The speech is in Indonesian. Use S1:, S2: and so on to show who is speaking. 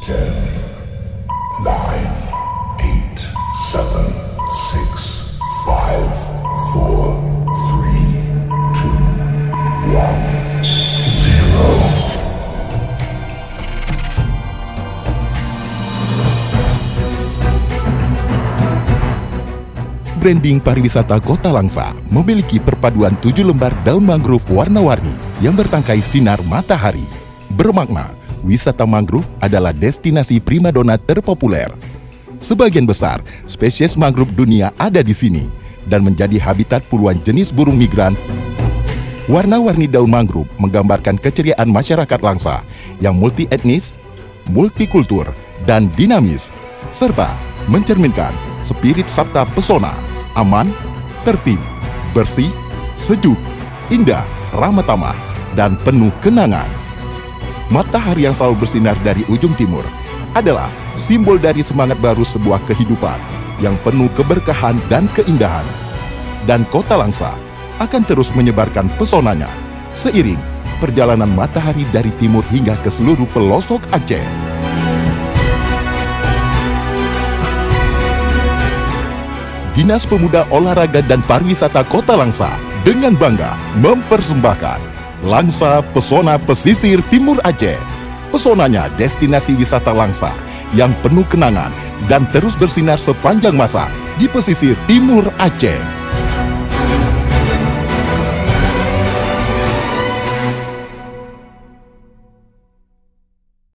S1: 10, 9, 8, 7, 6, 5, 4, 3, 2, 1, 0.
S2: Branding pariwisata Kota Langsa memiliki perpaduan 7 lembar daun mangrove warna-warni yang bertangkai sinar matahari. Bermakna, wisata mangrove adalah destinasi primadona terpopuler. Sebagian besar spesies mangrove dunia ada di sini dan menjadi habitat puluhan jenis burung migran. Warna-warni daun mangrove menggambarkan keceriaan masyarakat Langsa yang multi etnis, multikultur, dan dinamis, serta mencerminkan spirit sabta pesona, aman, tertib, bersih, sejuk, indah, ramah tamah, dan penuh kenangan. Matahari yang selalu bersinar dari ujung timur adalah simbol dari semangat baru sebuah kehidupan yang penuh keberkahan dan keindahan. Dan Kota Langsa akan terus menyebarkan pesonanya seiring perjalanan matahari dari timur hingga ke seluruh pelosok Aceh. Dinas Pemuda Olahraga dan Pariwisata Kota Langsa dengan bangga mempersembahkan Langsa Pesona Pesisir Timur Aceh. Pesonanya destinasi wisata Langsa yang penuh kenangan dan terus bersinar sepanjang masa di pesisir Timur Aceh.